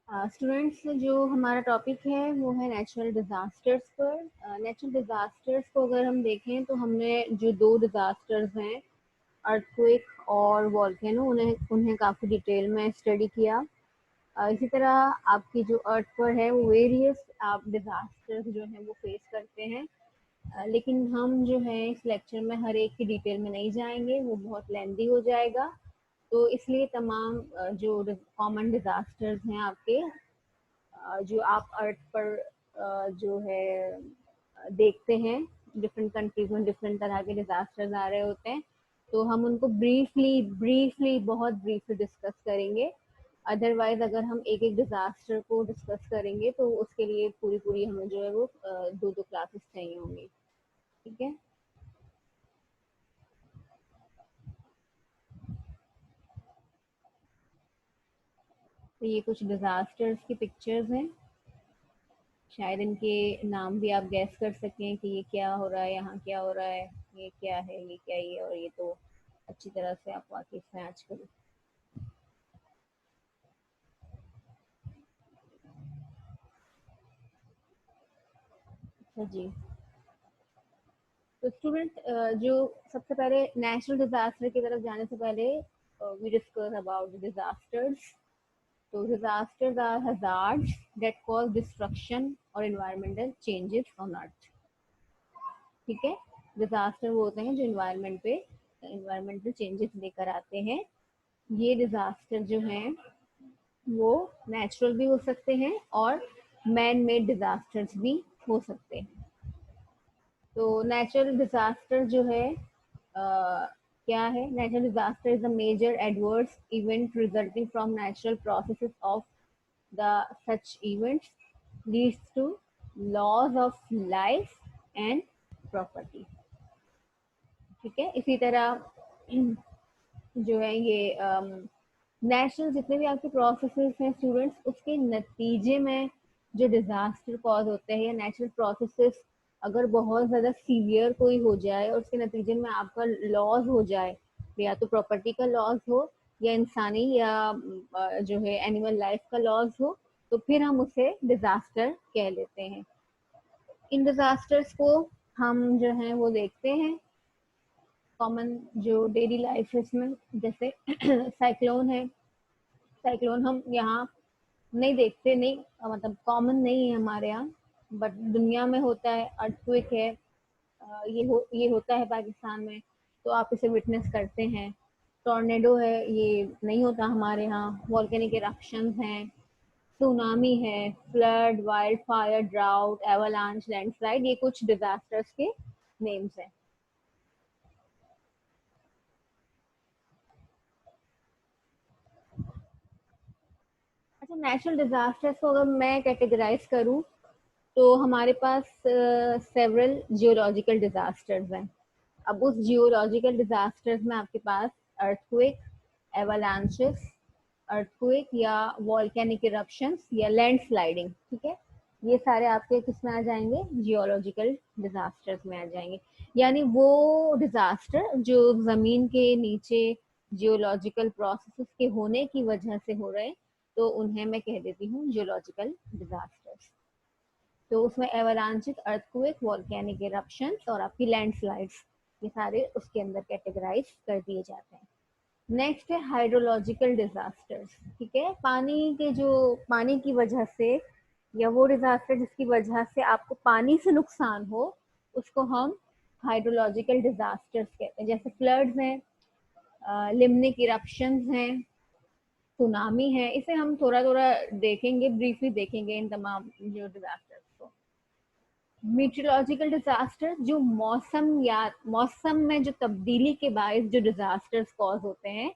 Students, जो हमारा topic है वो है नेचुरल डिज़ास्टर्स पर। नेचुरल डिज़ास्टर्स को अगर हम देखें तो हमने जो दो डिज़ास्टर्स हैं, अर्थक्वेक और वॉल्केनो, उन्हें उन्हें काफ़ी डिटेल में स्टडी किया। इसी तरह आपकी जो अर्थ पर है वो वेरियस आप डिज़ास्टर्स जो हैं वो फेस करते हैं। लेकिन हम जो है इस लेक्चर में हर एक की डिटेल में नहीं जाएंगे, वो बहुत लेंदी हो जाएगा। तो इसलिए तमाम जो कॉमन डिज़ास्टर्स हैं आपके, जो आप अर्थ पर जो है देखते हैं, डिफरेंट कंट्रीज में डिफरेंट तरह के डिजास्टर्स आ रहे होते हैं, तो हम उनको ब्रीफली ब्रीफली बहुत ब्रीफली डिस्कस करेंगे। अदरवाइज अगर हम एक एक डिजास्टर को डिस्कस करेंगे तो उसके लिए पूरी पूरी हमें जो है वो दो दो क्लासेस चाहिए होंगी। ठीक है, तो ये कुछ डिजास्टर्स की पिक्चर्स हैं। शायद इनके नाम भी आप गैस कर सकें कि ये क्या हो रहा है, यहाँ क्या हो रहा है, ये क्या है, ये क्या है, और ये तो अच्छी तरह से आप वाकिफ हैं आजकल। अच्छा जी, तो स्टूडेंट, जो सबसे पहले नेचुरल डिजास्टर की तरफ जाने से पहले वी डिस्कस अबाउट डिजास्टर्स। तो disasters are hazards that cause destruction or environmental changes on earth। ठीक है, डिजास्टर वो होते हैं जो इन्वायरमेंट पे इन्वायरमेंटल चेंजेस लेकर आते हैं। ये डिजास्टर जो हैं वो नेचुरल भी हो सकते हैं और मैन मेड डिजास्टर्स भी हो सकते हैं। तो नेचुरल डिजास्टर जो है क्या है? Natural disaster is a major adverse event resulting from natural processes of the such events leads to loss of life and property. ठीक है, इसी तरह जो है ये नेशनल जितने भी आपके प्रोसेसेस हैं स्टूडेंट्स, उसके नतीजे में जो डिजास्टर कॉज होते हैं या नेचुरल प्रोसेसेस अगर बहुत ज़्यादा सीवियर कोई हो जाए और उसके नतीजे में आपका लॉस हो जाए, या तो प्रॉपर्टी का लॉस हो या इंसानी या जो है एनिमल लाइफ का लॉस हो, तो फिर हम उसे डिजास्टर कह लेते हैं। इन डिजास्टर्स को हम जो है वो देखते हैं कॉमन जो डेली लाइफ है इसमें, जैसे साइक्लोन है। साइक्लोन हम यहाँ नहीं देखते, नहीं मतलब कॉमन नहीं है हमारे यहाँ, बट दुनिया में होता है। अर्थक्वेक है, ये होता है पाकिस्तान में, तो आप इसे विटनेस करते हैं। टॉर्नेडो है, ये नहीं होता हमारे यहाँ। वॉल्केनिक इरप्शंस हैं, सुनामी है, flood, wild fire, drought, avalanche, landslide, ये कुछ डिजास्टर्स के नेम्स हैं। अच्छा, नेचुरल डिजास्टर्स को अगर मैं कैटेगराइज करूँ तो हमारे पास सेवरल जियोलॉजिकल डिजास्टर्स हैं। अब उस जियोलॉजिकल डिजास्टर्स में आपके पास अर्थक्वेक, एवलांचेस, अर्थक्वेक या वॉल्केनिक इरप्शंस या लैंडस्लाइडिंग, ठीक है, ये सारे आपके किस में आ जाएंगे? जियोलॉजिकल डिजास्टर्स में आ जाएंगे। यानी वो डिजास्टर जो जमीन के नीचे जियोलॉजिकल प्रोसेसेस के होने की वजह से हो रहे हैं, तो उन्हें मैं कह देती हूँ जियोलॉजिकल डिजास्टर्स। तो उसमें एवलांचिक, अर्थक्वेक, वॉल्केनिक इरप्शंस और आपकी लैंडस्लाइड्स, ये सारे उसके अंदर कैटेगराइज कर दिए जाते हैं। नेक्स्ट है हाइड्रोलॉजिकल डिजास्टर्स। ठीक है, पानी की वजह से या वो डिजास्टर जिसकी वजह से आपको पानी से नुकसान हो, उसको हम हाइड्रोलॉजिकल डिजास्टर्स कहते हैं। जैसे फ्लड्स हैं, लिम्निक इरप्शंस हैं, सुनामी है। इसे हम थोड़ा थोड़ा देखेंगे, ब्रीफली देखेंगे इन तमाम जो डिजास्टर्स को। मीटरोलॉजिकल डिजास्टर जो मौसम में जो तब्दीली के बायस जो डिजास्टर्स कॉज होते हैं,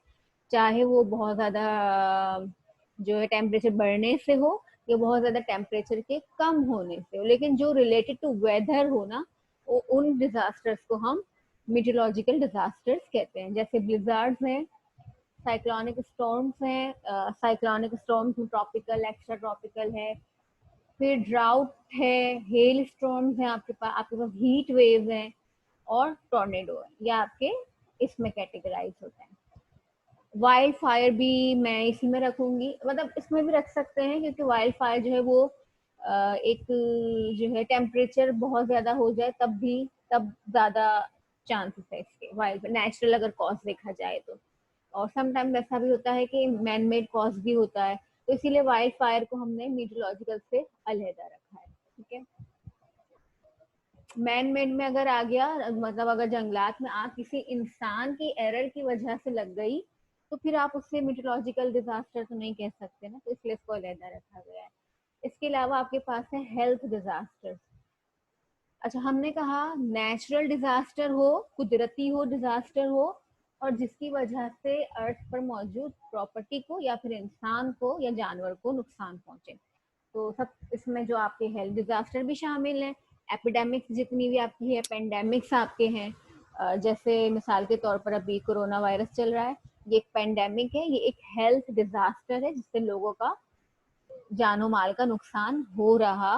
चाहे वो बहुत ज्यादा जो है टेम्परेचर बढ़ने से हो या बहुत ज्यादा टेम्परेचर के कम होने से हो, लेकिन जो रिलेटेड टू वेदर हो ना, उन डिजास्टर्स को हम मीटरोलॉजिकल डिजास्टर्स कहते हैं। जैसे ब्लिजार्ड्स हैं, साइक्लोनिक स्टॉर्म्स हैं। Cyclonic storms tropical, extra tropical है। फिर ड्राउट है, हेल स्टॉर्म्स हैं, आपके पास हीट वेव हैं और टॉर्नेडो है। ये आपके इसमें कैटेगराइज होते हैं। वाइल्ड फायर भी मैं इसी में रखूंगी, मतलब इसमें भी रख सकते हैं, क्योंकि वाइल्ड फायर जो है वो एक जो है टेम्परेचर बहुत ज्यादा हो जाए तब भी, तब ज्यादा चांसेस है इसके, वाइल्ड नेचुरल अगर कॉज देखा जाए तो। और समटाइम ऐसा भी होता है कि मैन मेड कॉज भी होता है, तो इसीलिए वाइल्ड फायर को हमने मीटरोलॉजिकल से अलहदा रखा है। ठीक है, मैन मेड में अगर आ गया, मतलब अगर जंगलात में आग किसी इंसान की एरर की वजह से लग गई, तो फिर आप उससे मीटरोलॉजिकल डिजास्टर तो नहीं कह सकते ना, तो इसलिए इसको अलहदा रखा गया है। इसके अलावा आपके पास है हेल्थ डिजास्टर। अच्छा, हमने कहा नेचुरल डिजास्टर हो, कुदरती हो डिजास्टर हो, और जिसकी वजह से अर्थ पर मौजूद प्रॉपर्टी को या फिर इंसान को या जानवर को नुकसान पहुंचे। तो सब इसमें जो आपके हेल्थ डिजास्टर भी शामिल हैं। एपिडेमिक्स जितनी भी आपकी है, पेंडेमिक्स आपके हैं, जैसे मिसाल के तौर पर अभी कोरोना वायरस चल रहा है, ये एक पेंडेमिक है, ये एक हेल्थ डिजास्टर है जिससे लोगों का जानो माल का नुकसान हो रहा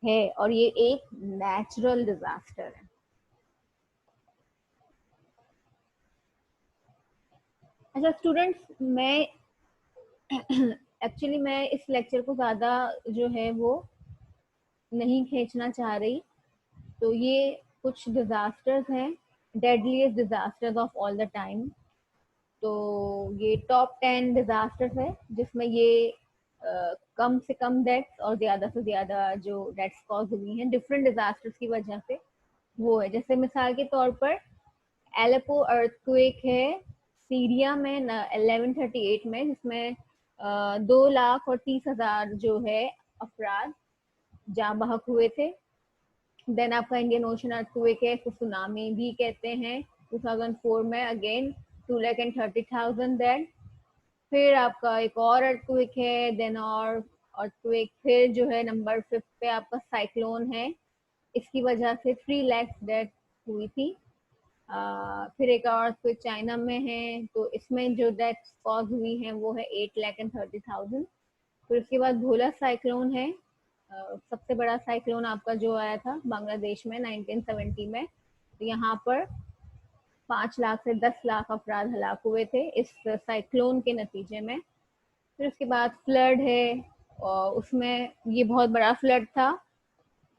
है, और ये एक नेचुरल डिजास्टर है। अच्छा स्टूडेंट्स, मैं एक्चुअली मैं इस लेक्चर को ज़्यादा जो है वो नहीं खींचना चाह रही, तो ये कुछ डिजास्टर्स हैं, deadliest disasters of all the time. तो ये टॉप 10 डिजास्टर्स है जिसमें ये कम से कम डेथ्स और ज्यादा से ज्यादा जो डेथ्स कॉज हुई हैं डिफरेंट डिजास्टर्स की वजह से, वो है। जैसे मिसाल के तौर पर एलेपो अर्थक्वेक है सीरिया में 1138 में, जिसमें 2,30,000 जो है अफराद जाँ बहक हुए थे। देन आपका इंडियन ओशन अर्थक्वेक है, इसको सुनामी भी कहते हैं, 2004 में अगेन 2,30,000 डेड। फिर आपका एक और अर्थक्वेक है, देन और अर्थक्वेक, फिर जो है नंबर 5 पे आपका साइक्लोन है, इसकी वजह से 3 लाख डेथ हुई थी। फिर एक और अर्थक्वेक चाइना में है, तो इसमें जो डेथ कॉज हुई हैं वो है 8,30,000। फिर उसके बाद भोला साइक्लोन है, सबसे बड़ा साइक्लोन आपका जो आया था बांग्लादेश में 1970 में, तो यहाँ पर 5 लाख से 10 लाख अफराद हलाक हुए थे इस साइक्लोन के नतीजे में। फिर उसके बाद फ्लड है, और उसमें ये बहुत बड़ा फ्लड था,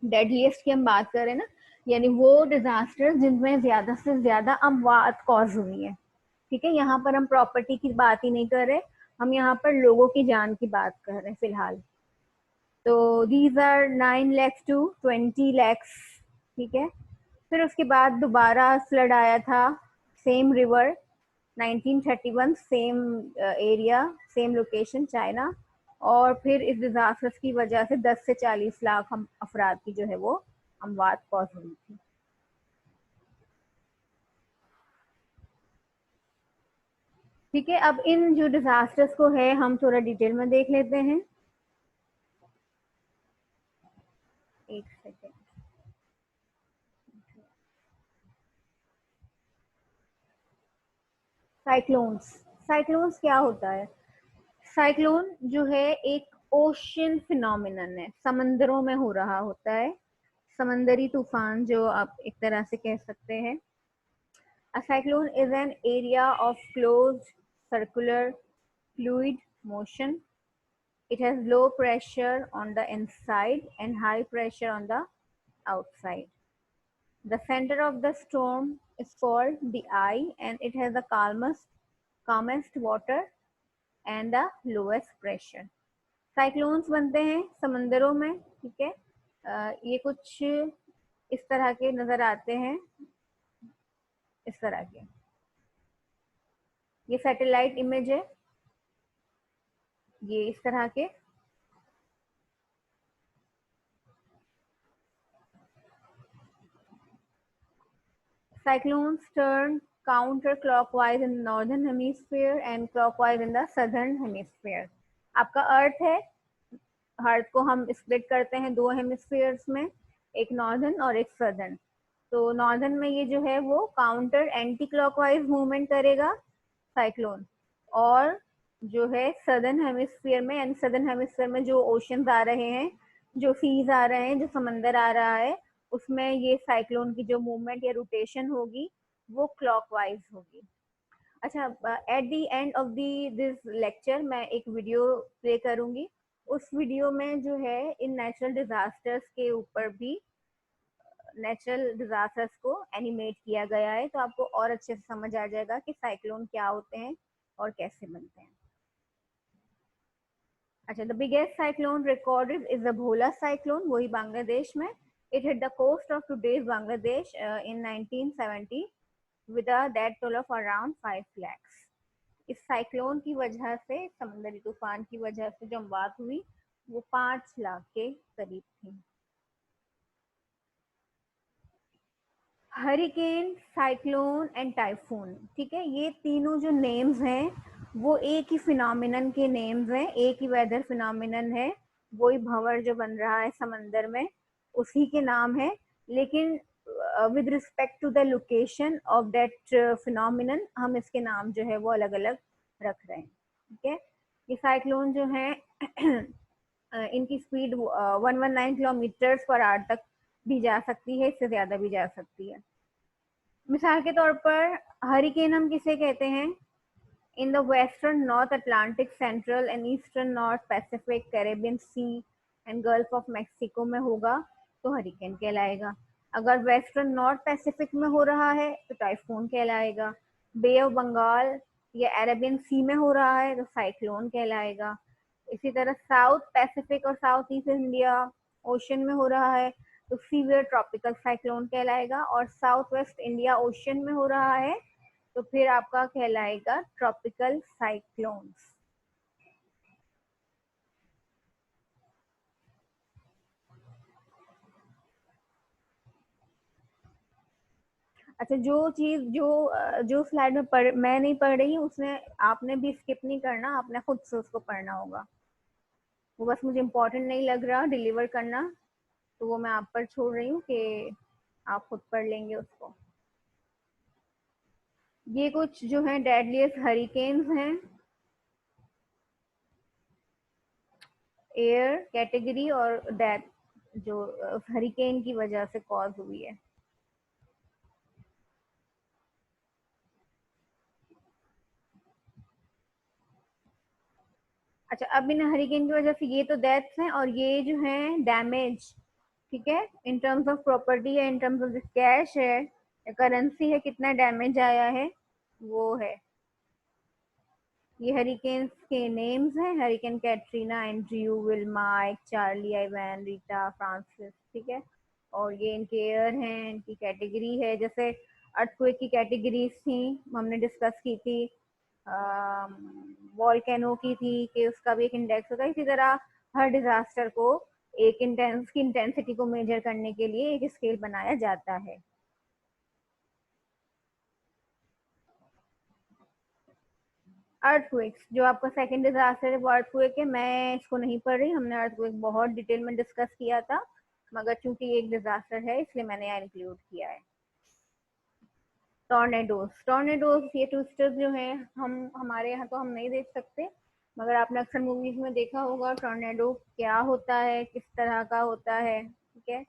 डेडलीस्ट की हम बात करें ना, यानी वो डिजास्टर जिनमें ज्यादा से ज्यादा अमवात कॉज हुई है। ठीक है, यहाँ पर हम प्रॉपर्टी की बात ही नहीं कर रहे, हम यहाँ पर लोगों की जान की बात कर रहे हैं फिलहाल। तो these are 9 lakhs to 20 lakhs। ठीक है, फिर उसके बाद दोबारा फ्लड आया था, same river, 1931, same area, same location China, और फिर इस डिजास्टर की वजह से 10 से 40 लाख हम अफराद की जो है वो अमवात कॉज हुई थी। ठीक है, अब इन जो डिजास्टर्स को है हम थोड़ा डिटेल में देख लेते हैं। एक सेकेंड। साइक्लोन्स, साइक्लोन्स क्या होता है? साइक्लोन जो है एक ओशन फिनोमिनन है, समंदरों में हो रहा होता है, समंदरी तूफान जो आप एक तरह से कह सकते हैं। A cyclone is an area of closed circular fluid motion. It has low pressure on the inside and high pressure on the outside. The center of the storm is called the eye, and it has the calmest water and the lowest pressure. Cyclones बनते हैं समंदरों में। ठीक है, ये कुछ इस तरह के नजर आते हैं, इस तरह के, ये सैटेलाइट इमेज है, ये इस तरह के। Cyclones turn counterclockwise in the northern hemisphere and clockwise in the southern hemisphere. आपका अर्थ है, अर्थ को हम स्प्लिट करते हैं दो हेमिस्फीयर्स में, एक नॉर्दर्न और एक सदर्न। तो नॉर्दर्न में ये जो है वो काउंटर एंटी क्लॉकवाइज मूवमेंट करेगा साइक्लोन, और जो है सदर्न हेमिस्फीयर में, यानी सदर्न हेमिस्फीयर में जो ओशंस आ रहे हैं, जो सीज आ रहे हैं, जो समंदर आ रहा है, उसमें ये साइक्लोन की जो मूवमेंट या रोटेशन होगी वो क्लॉकवाइज होगी। अच्छा, at the end of the this lecture मैं एक वीडियो प्ले करूंगी। उस वीडियो में जो है इन नेचुरल डिजास्टर्स के ऊपर भी, नेचुरल डिजास्टर्स को एनिमेट किया गया है, तो आपको और अच्छे से समझ आ जाएगा कि साइक्लोन क्या होते हैं और कैसे बनते हैं। अच्छा, the biggest cyclone recorded is the Bhola cyclone, वही बांग्लादेश में। It hit the coast of today's Bangladesh in 1970 with a death toll of around 5 lakhs। इस साइक्लोन की वजह से, समुद्री तूफान की वजह से जो बात हुई वो 5 लाख के करीब थी। हरिकेन, साइक्लोन एंड टाइफून, ठीक है, ये तीनों जो नेम्स हैं वो एक ही फिनोमिनन के नेम्स हैं, एक ही वेदर फिनोमिनन है। वही भंवर जो बन रहा है समंदर में, उसी के नाम है, लेकिन with respect to the location of that phenomenon हम इसके नाम जो है वो अलग अलग रख रहे हैं। ठीक है, ये साइक्लोन जो है इनकी स्पीड 119 किलोमीटर पर आवर तक भी जा सकती है, इससे ज्यादा भी जा सकती है। मिसाल के तौर पर हरिकेन हम किसे कहते हैं? In the western north Atlantic, central and eastern north Pacific, Caribbean sea and gulf of Mexico में होगा तो हरिकेन कहलाएगा। अगर वेस्टर्न नॉर्थ पैसिफिक में हो रहा है तो टाइफून कहलाएगा। बे ऑफ बंगाल या अरेबियन सी में हो रहा है तो साइक्लोन कहलाएगा। इसी तरह साउथ पैसिफिक और साउथ ईस्ट इंडिया ओशन में हो रहा है तो सीवियर ट्रॉपिकल साइक्लोन कहलाएगा, और साउथ वेस्ट इंडिया ओशन में हो रहा है तो फिर आपका कहलाएगा ट्रॉपिकल साइक्लोन्स। अच्छा, जो चीज जो स्लाइड में मैं नहीं पढ़ रही हूँ उसमें आपने भी स्किप नहीं करना, आपने खुद से उसको पढ़ना होगा। वो बस मुझे इम्पोर्टेंट नहीं लग रहा डिलीवर करना, तो वो मैं आप पर छोड़ रही हूँ कि आप खुद पढ़ लेंगे उसको। ये कुछ जो है डेडलीस्ट हरिकेन्स हैं, एयर कैटेगरी और डेथ जो हरिकेन की वजह से कॉज हुई है। अच्छा, अब इन हरिकेन की वजह से ये तो डेथ्स हैं, और ये जो है डैमेज, ठीक है, इन टर्म्स ऑफ प्रॉपर्टी है, इन टर्म्स ऑफ कैश है या करेंसी है, कितना डैमेज आया है वो है। ये हरिकेन्स के नेम्स हैं, hurricane Katrina, Andrew, Wilma, Charlie, Ivan, Rita, Francis, ठीक है। और ये इनके एयर हैं, इनकी कैटेगरी है, जैसे अर्थक्वेक की कैटेगरीज थी, हमने डिस्कस की थी, वॉल्केनो की थी कि उसका भी एक इंडेक्स होता है। इसी तरह हर डिजास्टर को एक इंटेंस की इंटेंसिटी को मेजर करने के लिए एक स्केल बनाया जाता है। अर्थक्वेक्स जो आपका सेकंड डिजास्टर है वो अर्थक्वेक है, मैं इसको नहीं पढ़ रही, हमने अर्थक्वेक बहुत डिटेल में डिस्कस किया था, मगर चूंकि एक डिजास्टर है इसलिए मैंने यहाँ इंक्लूड किया है। टॉर्नेडोज, टॉर्नेडोज ये ट्विस्टर्स जो हैं हम हमारे यहाँ तो हम नहीं देख सकते, मगर आपने अक्सर मूवीज में देखा होगा टॉर्नेडो क्या होता है, किस तरह का होता है। ठीक है,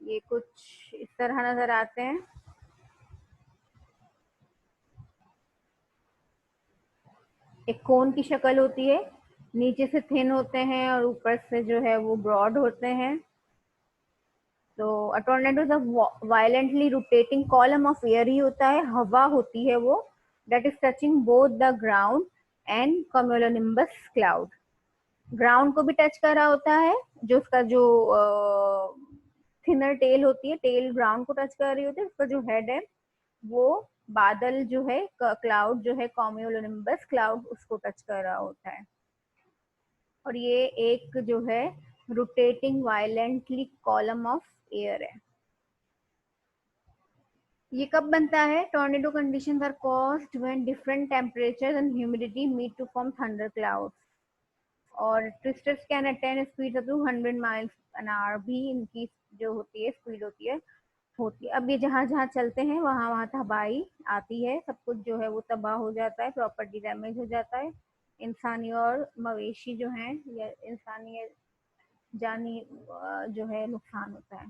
ये कुछ इस तरह नजर आते हैं। एक कोन की शक्ल होती है, नीचे से थिन होते हैं और ऊपर से जो है वो ब्रॉड होते हैं। तो a tornado is a violently rotating column of air ही होता है, हवा होती है वो, that is touching both the ground and cumulonimbus cloud. Ground को भी टच कर रहा होता है, जो उसका जो थिनर टेल होती है, टेल ग्राउंड को टच कर रही होती है, उसका जो हेड है वो बादल जो है, क्लाउड जो है कॉम्यूलोनिम्बस क्लाउड, उसको टच कर रहा होता है। और ये एक जो है rotating violently column of air है। ये कब बनता है? Tornado conditions are caused when different temperature and humidity meet to form thunder clouds, और twisters can attain speed up to 100 miles an hour भी इनकी जो होती है स्पीड होती है। अब ये जहाँ जहाँ चलते हैं वहाँ वहाँ तबाही आती है, सब कुछ जो है वो तबाह हो जाता है, प्रॉपर्टी डैमेज हो जाता है, इंसानी और मवेशी जो हैं या इंसानी जानी जो है नुकसान होता है।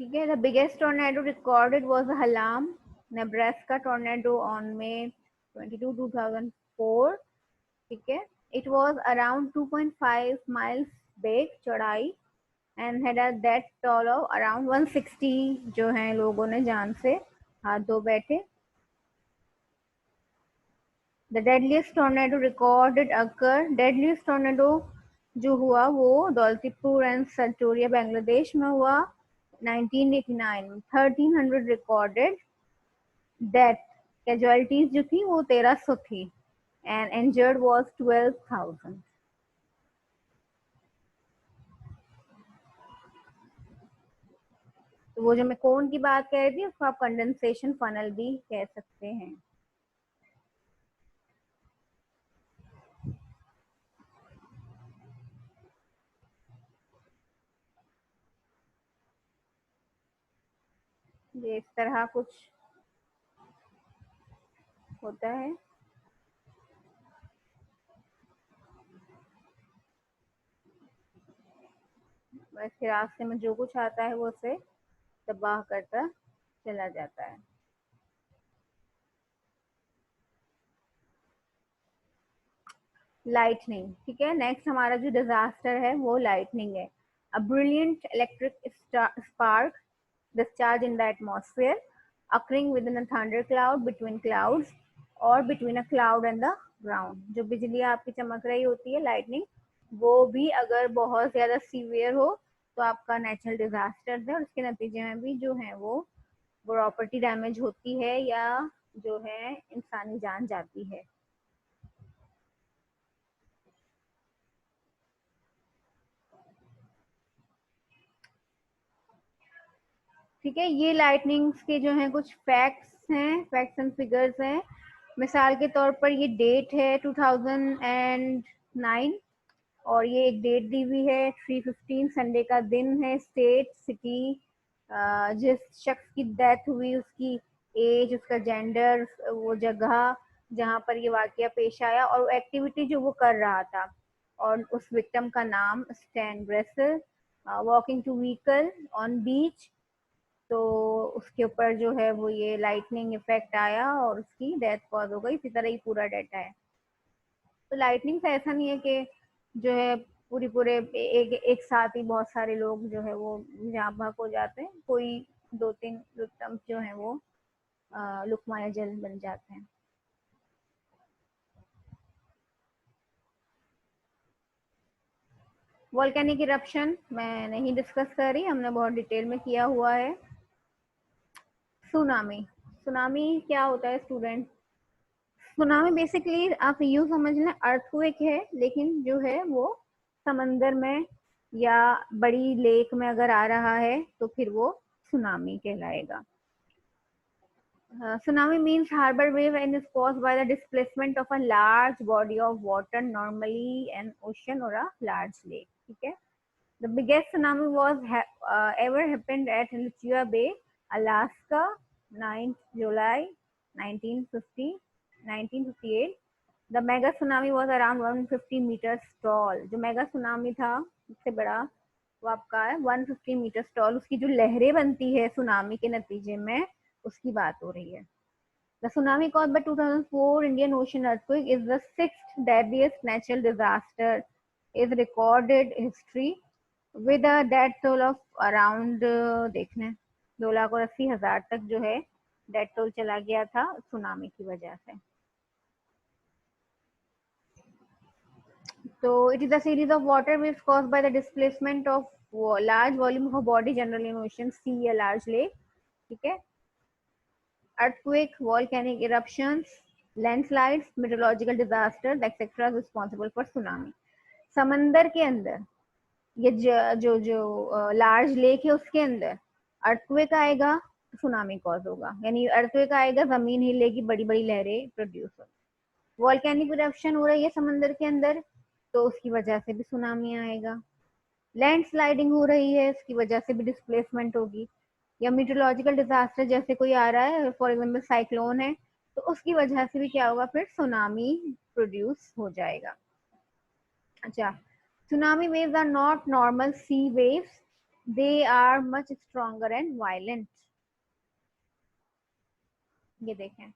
ठीक है, the biggest tornado recorded was Hallam Nebraska tornado on May 22 2004. ठीक है, it was around 2.5 miles big चौड़ाई and had a death toll of around 160 जो है लोगों ने जान से हाथ धो बैठे. The deadliest tornado recorded occur, deadliest tornado जो हुआ वो दौलतीपुर एंड सल्टोरिया बांग्लादेश में हुआ 1989 में. 1300 रिकॉर्डेड डेथ, कैजुअलिटीज जो थी वो 1300 थी एंड इंजर्ड वाज 12,000. तो वो जो मैं कोन की बात कह रही थी उसको आप कंडेंसेशन फनल भी कह सकते हैं. ये इस तरह कुछ होता है. वैसे रास्ते में जो कुछ आता है वो उसे तबाह करता चला जाता है. लाइटनिंग. ठीक है, नेक्स्ट हमारा जो डिजास्टर है वो लाइटनिंग है. A brilliant electric spark discharge in the atmosphere occurring within a thunder cloud, between clouds or between a cloud and the ground. जो बिजली आपकी चमक रही होती है लाइटनिंग, वो भी अगर बहुत ज्यादा सीवियर हो तो आपका नेचुरल डिजास्टर है और उसके नतीजे में भी जो है वो प्रॉपर्टी डैमेज होती है या जो है इंसानी जान जाती है. ठीक है, ये लाइटनिंग्स के जो है कुछ फैक्ट्स हैं, फैक्ट्स एंड फिगर्स हैं. मिसाल के तौर पर ये डेट है 2009 और ये एक डेट दी हुई है 3/15 संडे का दिन है. स्टेट, सिटी, जिस शख्स की डेथ हुई उसकी एज, उसका जेंडर, वो जगह जहाँ पर ये वाकया पेश आया और एक्टिविटी जो वो कर रहा था, और उस विक्टिम का नाम Stan Bressel. Walking to vehicle on beach, तो उसके ऊपर जो है वो ये लाइटनिंग इफेक्ट आया और उसकी डेथ कॉज हो गई. इसी तरह ही पूरा डेटा है. तो लाइटनिंग से ऐसा नहीं है कि जो है पूरे एक साथ ही बहुत सारे लोग जो है वो जहाँ भाग हो जाते हैं. कोई 2-3 विक्टिम्स जो है वो लुकमाया जल बन जाते हैं. वोल्केनिक इरप्शन मैं नहीं डिस्कस कर रही, हमने बहुत डिटेल में किया हुआ है. सुनामी. सुनामी क्या होता है स्टूडेंट? सुनामी बेसिकली आप यूं समझ लें अर्थक्वेक है, लेकिन जो है वो समंदर में या बड़ी लेक में अगर आ रहा है तो फिर वो सुनामी कहलाएगा. Tsunami means harbor wave and is caused by the displacement of a large body of water, normally an ocean or a large lake. ठीक है. The biggest tsunami was ever happened at Lucia Bay, Alaska, 9th July 1950, 1958. The mega tsunami was around 150 meters tall. जो mega tsunami था उससे बड़ा वो आपका है 150 metre toll. उसकी जो लहरें बनती है सुनामी के नतीजे में उसकी बात हो रही है. The tsunami caused by 2004 Indian Ocean earthquake is the sixth deadliest natural disaster is recorded history with a death toll of around देखने 2,80,000 तक जो है डेथ टोल चला गया था सुनामी की वजह से. So it is a series of water waves caused by the displacement of large volume of a body, generally in ocean, sea, a large lake. ठीक है. Earthquake, volcanic eruptions, landslides, meteorological disasters, etc. responsible for tsunami. समंदर के अंदर ये जो large lake है उसके अंदर अर्थक्वेक आएगा तो सुनामी कॉज होगा, यानी अर्थक्वेक आएगा, जमीन हिलेगी, बड़ी बड़ी लहरें प्रोड्यूस होगी. वॉल्केनिक इरप्शन हो रही है समंदर के अंदर तो उसकी वजह से भी सुनामी आएगा. लैंडस्लाइडिंग हो रही है उसकी वजह से भी डिस्प्लेसमेंट होगी. या मीटरोलॉजिकल डिजास्टर जैसे कोई आ रहा है, फॉर एग्जाम्पल साइक्लोन है, तो उसकी वजह से भी क्या होगा, फिर सुनामी प्रोड्यूस हो जाएगा. अच्छा, tsunami waves are not normal sea waves. They are much stronger and violent. ये देखें,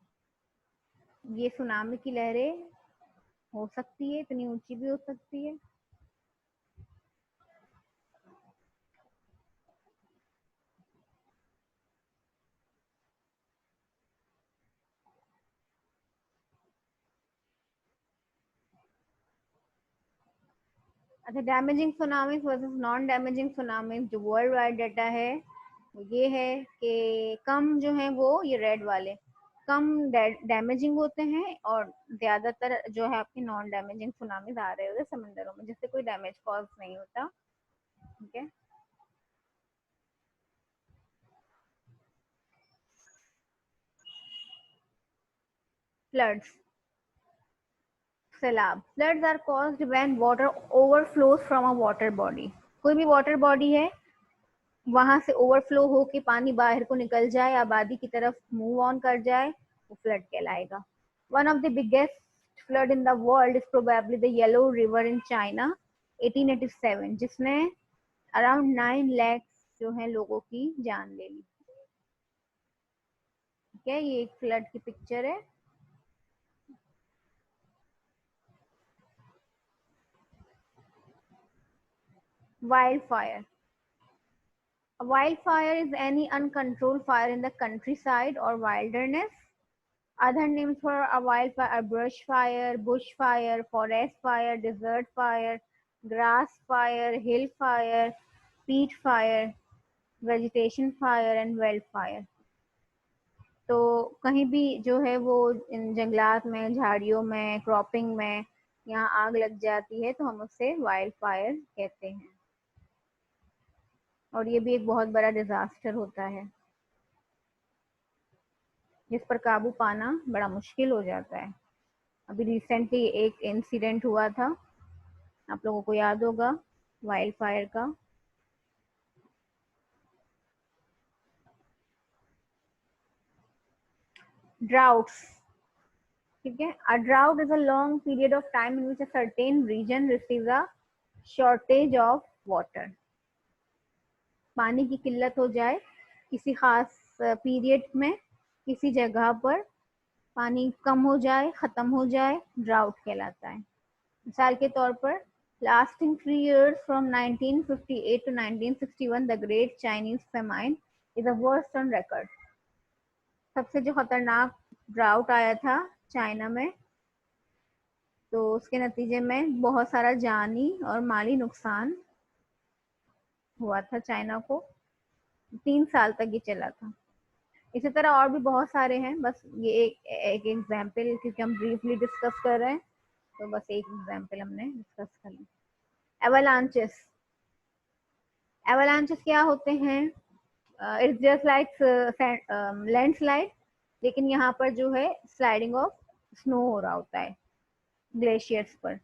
ये सुनामी की लहरें हो सकती है, इतनी ऊंची भी हो सकती है। अच्छा, damaging tsunamis versus non damaging tsunamis, जो वर्ल्ड वाइड डाटा है वो ये है कि कम जो है वो ये रेड वाले कम डैमेजिंग होते हैं, और ज्यादातर जो है आपके नॉन डैमेजिंग सुनामीज आ रहे होते हैं समंदरों में, जिससे कोई डैमेज कॉज नहीं होता। ठीक है। फ्लड्स, सैलाब। Floods are caused when water overflows from a water body. कोई भी वाटर बॉडी है, वहां से ओवरफ्लो होके पानी बाहर को निकल जाए, आबादी की तरफ मूव ऑन कर जाए, वो फ्लड कहलाएगा। One of the biggest flood in the world is probably the yellow river in China 1887, जिसने अराउंड 9 लाख जो है लोगों की जान ले ली। ठीक है, ये एक फ्लड की पिक्चर है। Wild fire. A wildfire is any uncontrolled fire in the countryside or wilderness. Other names for a wildfire are brush fire, bush fire, forest fire, desert fire, grass fire, hill fire, peat fire, vegetation fire and wildfire. तो कहीं भी जो है वो इन जंगलात में, झाड़ियों में, क्रॉपिंग में यहाँ आग लग जाती है तो हम उसे वाइल्ड फायर कहते हैं, और ये भी एक बहुत बड़ा डिजास्टर होता है जिस पर काबू पाना बड़ा मुश्किल हो जाता है। अभी रिसेंटली एक इंसिडेंट हुआ था, आप लोगों को याद होगा, वाइल्ड फायर का। ड्राउट्स। ठीक है, a drought is a long period of time in which a certain region receives a shortage of water. पानी की किल्लत हो जाए किसी खास पीरियड में, किसी जगह पर पानी कम हो जाए, खत्म हो जाए, ड्राउट कहलाता है। मिसाल के तौर पर lasting 3 years from 1958 to 1961, the Great Chinese Famine is the worst on record. सबसे जो खतरनाक ड्राउट आया था चाइना में, तो उसके नतीजे में बहुत सारा जानी और माली नुकसान हुआ था चाइना को। 3 साल तक ये चला था। इसी तरह और भी बहुत सारे हैं, बस ये एक एग्जाम्पल, क्योंकि हम ब्रीफली डिस्कस कर रहे हैं तो बस एक एग्जाम्पल हमने डिस्कस कर लिया। एवलांचेस। एवलांचेस क्या होते हैं? इट्स जस्ट लाइक लैंडस्लाइड, लेकिन यहाँ पर जो है स्लाइडिंग ऑफ स्नो हो रहा होता है ग्लेशियर्स पर।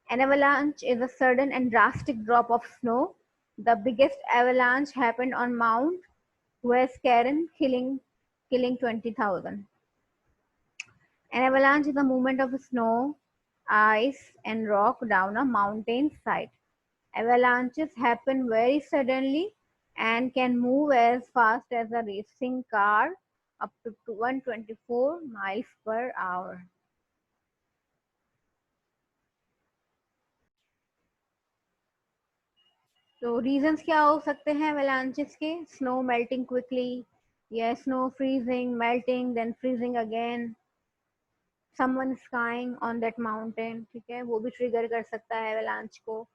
An avalanche is a sudden and drastic drop of snow. The biggest avalanche happened on Mount Huascarren, killing 20,000. An avalanche is a movement of snow, ice, and rock down a mountain side. Avalanches happen very suddenly and can move as fast as a racing car, up to 124 miles per hour. तो reasons क्या हो सकते हैं avalanches के? Snow melting quickly, या snow freezing, melting, then freezing again, someone skiing on that mountain. ठीक है, वो भी ट्रिगर कर सकता है एवलांच को।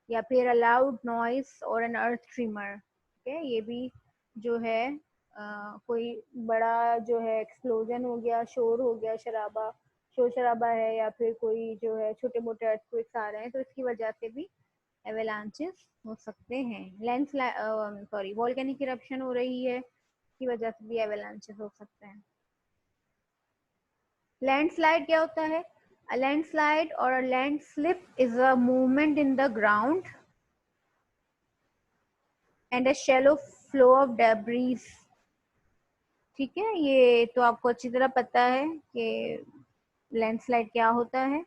या फिर अ लाउड नॉइस और एन अर्थ ट्रिमर। ठीक है, ये भी जो है कोई बड़ा जो है एक्सप्लोजन हो गया, शोर हो गया, शोर शराबा है, या फिर कोई जो है छोटे मोटे अर्थक्वेक्स आ रहे हैं, तो इसकी वजह से भी एवलांचेस हो सकते हैं। वोल्केनिक इरप्शन हो रही है, की वजह से भी एवलांचेस हो सकते हैं। लैंडस्लाइड क्या होता है? A landslide or a landslip is a movement in the ground and a shallow flow of debris. ठीक है, ये तो आपको अच्छी तरह पता है कि लैंडस्लाइड क्या होता है।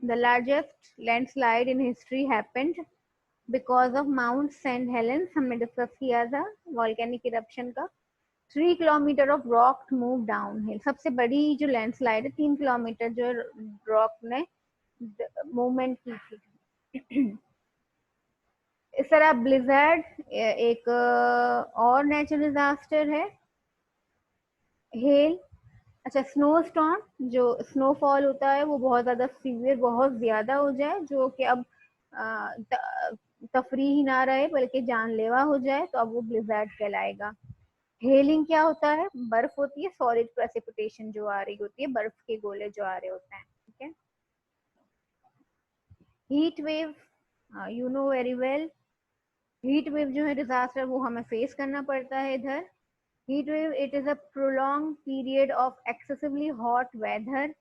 The largest landslide in history happened because of mount saint Helens, हमने डिस्कस किया था वॉल्केनिक इरप्शन का। 3 kilometre of rock move down hill, सबसे बड़ी जो लैंडस्लाइड है 3 किलोमीटर जो रॉक ने मूवमेंट की थी। इस तरह ब्लिजर्ड एक और नेचुरल डिजास्टर है। हेल, अच्छा स्नो स्टॉर्म, जो स्नोफॉल होता है वो बहुत ज्यादा सीवियर, बहुत ज्यादा हो जाए जो कि अब तफरीही ना रहे बल्कि जानलेवा हो जाए तो अब वो ब्लिजर्ड कहलाएगा। हेलिंग क्या होता है? बर्फ होती है, सॉलिड प्रेसिपिटेशन जो आ रही होती है, बर्फ के गोले जो आ रहे होते हैं, ठीक है। Heat wave, you know very well, heat wave जो है डिजास्टर वो हमें फेस करना पड़ता है इधर। Heat wave, it is a prolong period of excessively hot weather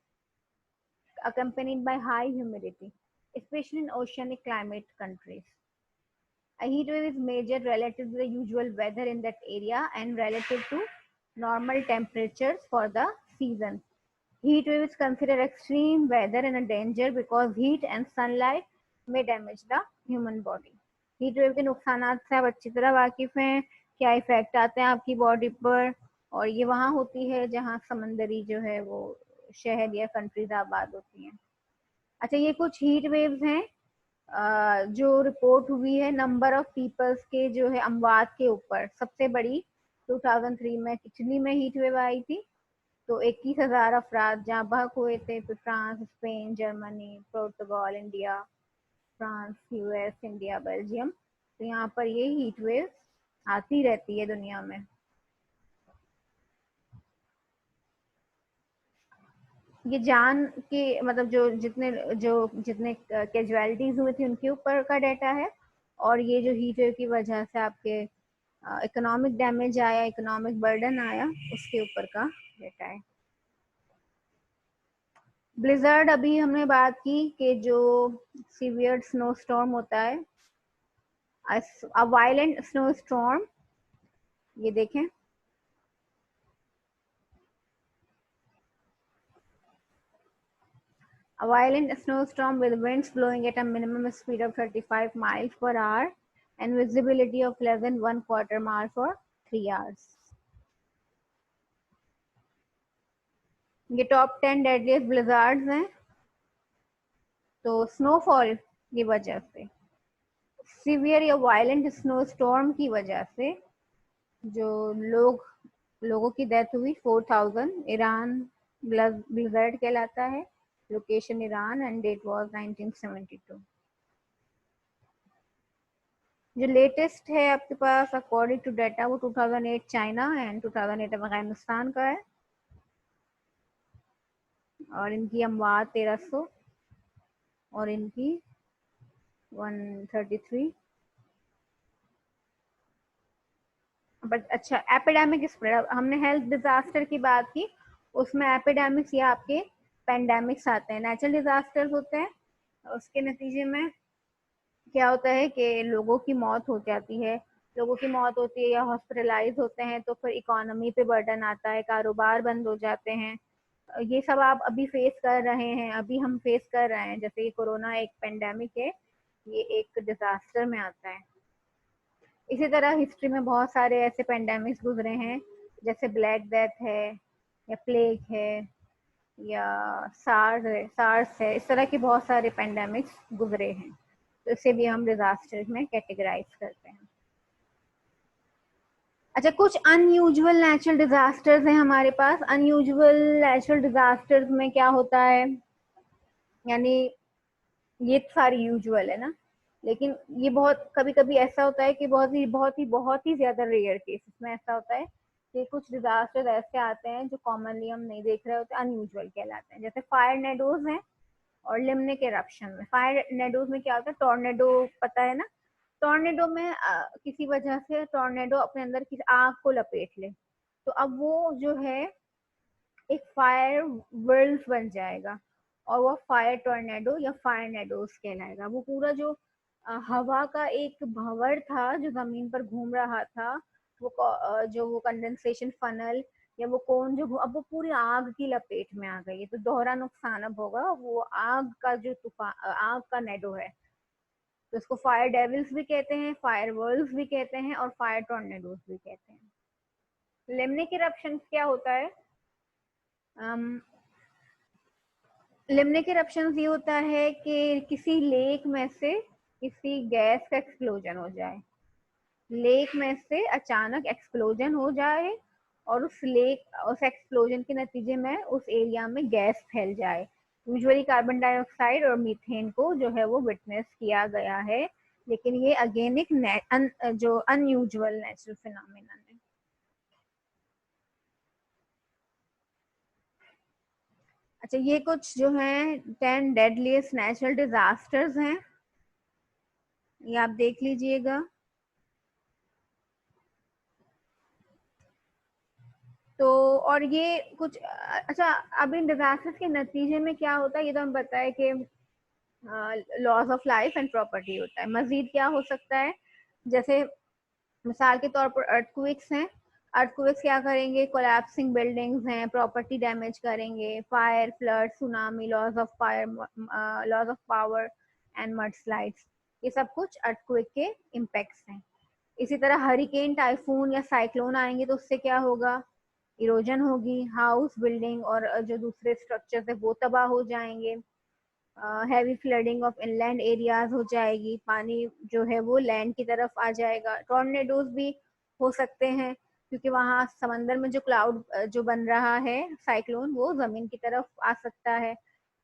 accompanied by high humidity, especially in oceanic climate countries. A heat wave is measured relative to the usual weather in that area and relative to normal temperatures for the season. Heat wave is considered extreme weather and a danger because heat and sunlight may damage the human body. Heat wave के नुकसान से आप अच्छी तरह वाकिफ हैं, क्या effect आते हैं आपकी बॉडी पर, और ये वहाँ होती है जहाँ समंदरी जो है वो शहर या कंट्रीज आबाद होती हैं। अच्छा, ये कुछ हीट वेव्स हैं जो रिपोर्ट हुई है नंबर ऑफ पीपल्स के जो है अमवात के ऊपर। सबसे बड़ी 2003 में इटली में हीट वेव आई थी, तो 21,000 अफराद जहाँ बहक हुए थे। तो फ्रांस, स्पेन, जर्मनी, पुर्तगाल, India, France, US, India, Belgium, तो यहाँ पर ये हीट वेव आती रहती है दुनिया में। ये जान के मतलब जो जितने कैजुअलिटीज हुई थी उनके ऊपर का डाटा है, और ये जो हीट वेव की वजह से आपके इकोनॉमिक डैमेज आया, इकोनॉमिक बर्डन आया, उसके ऊपर का डाटा है। ब्लिजर्ड अभी हमने बात की कि जो सीवियर स्नो स्टॉर्म होता है, अ वायलेंट स्नो स्टॉर्म, ये देखें, a violent snowstorm with winds blowing at a minimum speed of 35 miles per hour and visibility of less than 1/4 mile for 3 hours. ये टॉप 10 डेडलीस्ट ब्लिजार्ड्स हैं। तो स्नोफॉल की वजह से, सीवियर या वायलेंट स्नो स्टॉर्म की वजह से जो लोगों की डेथ हुई 4,000। ईरान ब्लिजर्ड कहलाता है, location Iran and date was 1972। जो लेटेस्ट है आपके पास अकॉर्डिंग टू डाटा वो 2008 चाइना एंड 2008 अफगानिस्तान का है, और इनकी अमवात 1300 और इनकी 133। बट अच्छा, एपिडेमिक स्प्रेड, हमने हेल्थ डिजास्टर की बात की, उसमें एपिडेमिक्स या आपके पेंडेमिक्स आते हैं, नेचुरल डिजास्टर्स होते हैं। उसके नतीजे में क्या होता है कि लोगों की मौत हो जाती है, लोगों की मौत होती है या हॉस्पिटलाइज होते हैं, तो फिर इकोनॉमी पे बर्डन आता है, कारोबार बंद हो जाते हैं। ये सब आप अभी फेस कर रहे हैं, अभी हम फेस कर रहे हैं। जैसे ये कोरोना एक पेंडेमिक है, ये एक डिजास्टर में आता है। इसी तरह हिस्ट्री में बहुत सारे ऐसे पेंडेमिक्स गुजरे हैं, जैसे ब्लैक डेथ है या प्लेग है या सार्स है, इस तरह के बहुत सारे पेंडेमिक्स गुजरे हैं, तो इसे भी हम डिजास्टर में कैटेगराइज करते हैं। अच्छा, कुछ अनयूजुअल नेचुरल डिजास्टर्स हैं हमारे पास। अनयूजुअल नेचुरल डिजास्टर्स में क्या होता है, यानी ये तो सारी यूजुअल है ना, लेकिन ये बहुत कभी कभी ऐसा होता है कि बहुत ही ज्यादा रेयर केसेस में ऐसा होता है कि कुछ डिजास्टर ऐसे आते हैं जो कॉमनली हम नहीं देख रहे होते, अनयूजुअल कहलाते हैं। जैसे फायर नेडोज हैं और लिम्निक एरप्शन में। फायर नेडोज में क्या होता है, टॉर्नेडो पता है ना, टॉर्नेडो में किसी वजह से टॉर्नेडो अपने अंदर किसी आग को लपेट ले, तो अब वो जो है एक फायर वर्ल्ड बन जाएगा, और वो फायर टॉर्नेडो या फायर नेडोस कहलाएगा। वो पूरा जो हवा का एक भंवर था जो जमीन पर घूम रहा था, जो वो कंडेंसेशन फनल या वो कौन जो अब वो पूरी आग की लपेट में आ गई है, तो दोहरा नुकसान अब होगा। वो आग का जो तूफान, आग का नेडो है, तो इसको फायर डेविल्स भी कहते हैं, फायर वर्ल्स भी कहते हैं और फायर टॉर्नेडोज भी कहते हैं। लिम्निक इरप्शन क्या होता है? लिम्निक इरप्शन ये होता है कि किसी लेक में से किसी गैस का एक्सप्लोजन हो जाए, लेक में से अचानक एक्सप्लोजन हो जाए और उस एक्सप्लोजन के नतीजे में उस एरिया में गैस फैल जाए। यूजुअली कार्बन डाइऑक्साइड और मीथेन को जो है वो विटनेस किया गया है, लेकिन ये अगेन एक जो अनयूजुअल नेचुरल फिनोमेना है। अच्छा, ये कुछ जो है 10 डेडलीस्ट नेचुरल डिजास्टर्स हैं, ये आप देख लीजिएगा। तो और ये कुछ अच्छा, अब इन डिजास्टर्स के नतीजे में क्या होता है ये तो हम बताए कि loss of life and property होता है। मजीद क्या हो सकता है, जैसे मिसाल के तौर पर अर्थक्वेक्स हैं, अर्थक्वेक्स क्या करेंगे, कोलैप्सिंग बिल्डिंग्स हैं, प्रॉपर्टी डैमेज करेंगे, fire, flood, tsunami, loss of power and mud slides, ये सब कुछ अर्थक्वेक के इम्पैक्ट्स हैं। इसी तरह हरिकेन, टाइफून या साइक्लोन आएंगे तो उससे क्या होगा, इरोजन होगी, हाउस, बिल्डिंग और जो दूसरे स्ट्रक्चर्स है वो तबाह हो जाएंगे। Heavy flooding of inland areas हो जाएगी, पानी जो है वो लैंड की तरफ आ जाएगा। टॉर्नेडोज भी हो सकते हैं क्योंकि वहाँ समंदर में जो क्लाउड जो बन रहा है साइक्लोन, वो जमीन की तरफ आ सकता है।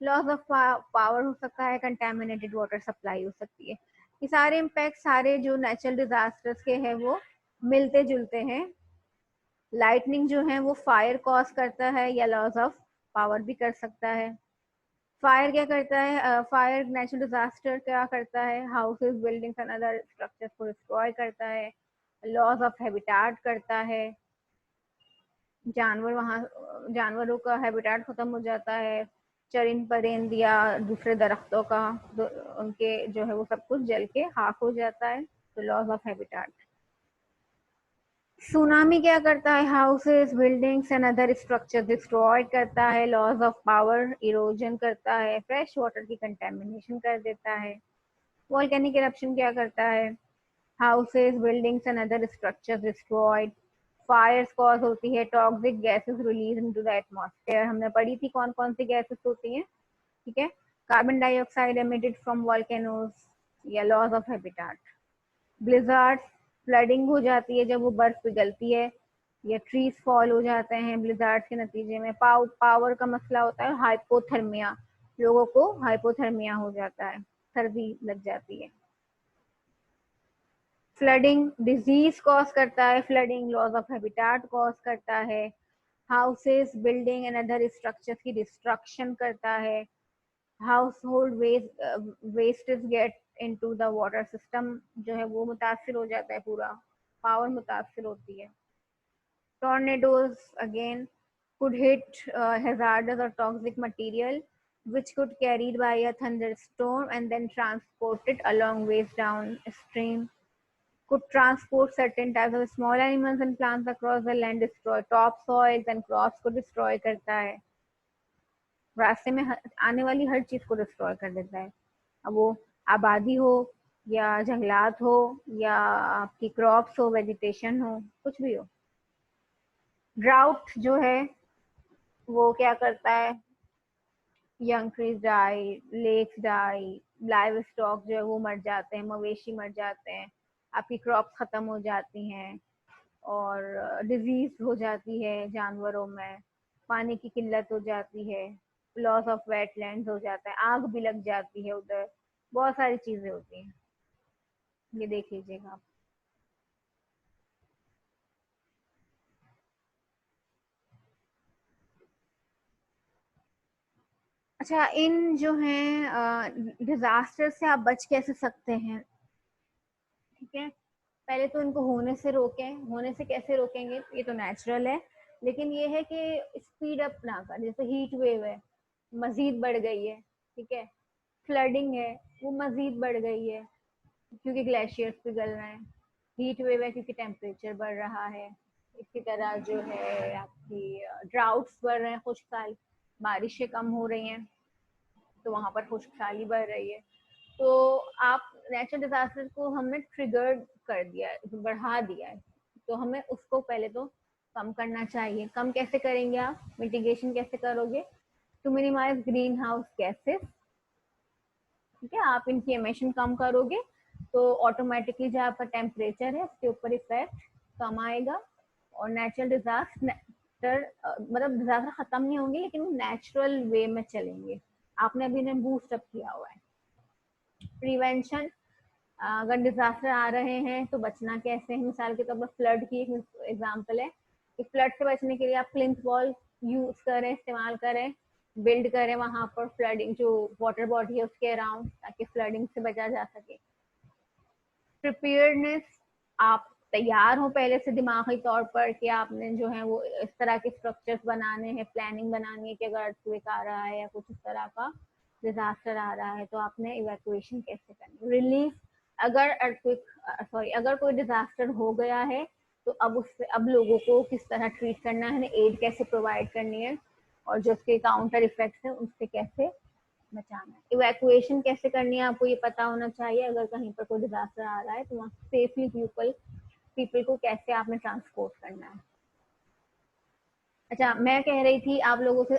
लॉस ऑफ पावर हो सकता है, कंटेमिनेटेड वाटर सप्लाई हो सकती है। ये सारे इम्पैक्ट सारे जो नेचुरल डिजास्टर्स के हैं वो मिलते जुलते हैं। लाइटनिंग जो है वो फायर कॉज करता है या लॉस ऑफ पावर भी कर सकता है। फायर क्या करता है, फायर नेचुरल डिजास्टर क्या करता है, houses, buildings and other structures को डिस्ट्रॉय करता है, लॉस ऑफ हैबिटाट करता है, जानवरों का हैबिटाट खत्म हो जाता है, चरिंद परिंद या दूसरे दरख्तों का उनके जो है वो सब कुछ जल के खाक हो जाता है, तो लॉस ऑफ हैबिटाट। सुनामी क्या करता है, houses, buildings and other structure destroy करता है, लॉस ऑफ पावर, इरोजन करता है, फ्रेश वाटर की कंटेमिनेशन कर देता है। वॉल्केनिक इरप्शन क्या करता है, houses, buildings and other structure destroyed, fires cause होती है, toxic gases release into the atmosphere, हमने पढ़ी थी कौन कौन सी गैसेस होती हैं, ठीक है, carbon dioxide emitted from volcanoes या loss of habitat. Blizzard, flooding हो जाती है जब वो बर्फ पिघलती है या ट्रीज फॉल हो जाते हैं ब्लिजार्ड के नतीजे में। पावर का मसला होता है, हाइपोथर्मिया, लोगों को हाइपोथर्मिया हो जाता है, सर्दी लग जाती है। फ्लडिंग डिजीज कॉज करता है, flooding loss of habitat cause करता है, houses, building and other structures की डिस्ट्रक्शन करता है, household wastage get into the water system जो है वो मुतासिर हो जाता है, पूरा पावर मुतासिर होती है। Tornadoes again could hit hazardous or toxic material which could carried by a thunderstorm and then transported a long ways downstream, could transport certain types of small animals and plants across the land, destroy topsoils and crops को destroy करता है, रास्ते में आने वाली हर चीज को destroy कर देता है। अब वो आबादी हो या जंगलात हो या आपकी क्रॉप्स हो, वेजिटेशन हो, कुछ भी हो। ड्राउट जो है वो क्या करता है, young trees die, lakes die, live stock जो है वो मर जाते हैं, मवेशी मर जाते हैं, आपकी क्रॉप्स खत्म हो जाती हैं और डिजीज हो जाती है जानवरों में, पानी की किल्लत हो जाती है, लॉस ऑफ वेटलैंड्स हो जाता है, आग भी लग जाती है उधर, बहुत सारी चीजें होती हैं, ये देख लीजिएगा आप। अच्छा, इन जो हैं डिजास्टर से आप बच कैसे सकते हैं, ठीक है, पहले तो इनको होने से रोकें। होने से कैसे रोकेंगे, ये तो नेचुरल है, लेकिन ये है कि स्पीड अप ना कर, जैसे हीट वेव है मजीद बढ़ गई है, ठीक है, फ्लडिंग है वो मजीद बढ़ गई है क्योंकि ग्लेशियर्स पिघल रहे हैं, हीट वेव है क्योंकि टेम्परेचर बढ़ रहा है, इसी तरह जो है आपकी ड्राउट्स बढ़ रहे हैं, खुश्क साल, बारिशें कम हो रही हैं तो वहां पर खुश्क साली बढ़ रही है। तो आप नेचुरल डिजास्टर को हमने ट्रिगर कर दिया है, बढ़ा दिया है, तो हमें उसको पहले तो कम करना चाहिए। कम कैसे करेंगे आप, मिटिगेशन कैसे करोगे? To minimise green house gases, ठीक है, आप इनकी एमिशन कम करोगे तो ऑटोमेटिकली जो आपका टेम्परेचर है उसके ऊपर इफेक्ट कम आएगा। और नेचुरल डिजास्टर मतलब डिजास्टर खत्म नहीं होंगे लेकिन वो नेचुरल वे में चलेंगे, आपने अभी इन्हें बूस्ट अप किया हुआ है। प्रिवेंशन, अगर डिजास्टर आ रहे हैं तो बचना कैसे है, मिसाल के तौर पर फ्लड की एक एग्जांपल है कि फ्लड से बचने के लिए आप प्लिंथ वॉल यूज करें, इस्तेमाल करें, बिल्ड करें वहां पर फ्लडिंग जो वाटर बॉडी है उसके अराउंड, ताकि फ्लडिंग से बचा जा सके। प्रिपेयर्डनेस, आप तैयार हो पहले से दिमागी तौर पर कि आपने जो है वो इस तरह के स्ट्रक्चर्स बनाने हैं, प्लानिंग बनानी है कि अगर अर्थक्वेक आ रहा है या कुछ इस तरह का डिजास्टर आ रहा है तो आपने इवैक्यूएशन कैसे करनी, रिलीफ, अगर अर्थक्वेक सॉरी अगर कोई डिजास्टर हो गया है तो अब उससे अब लोगों को किस तरह ट्रीट करना है, एड कैसे प्रोवाइड करनी है, और जो उसके काउंटर इफेक्ट्स हैं उससे कैसे बचाना है। इवैक्यूएशन कैसे करनी है आपको ये पता होना चाहिए, अगर कहीं पर कोई डिजास्टर आ रहा है तो वहाँ सेफली पीपल पीपल को कैसे आपने ट्रांसपोर्ट करना है। अच्छा, मैं कह रही थी आप लोगों से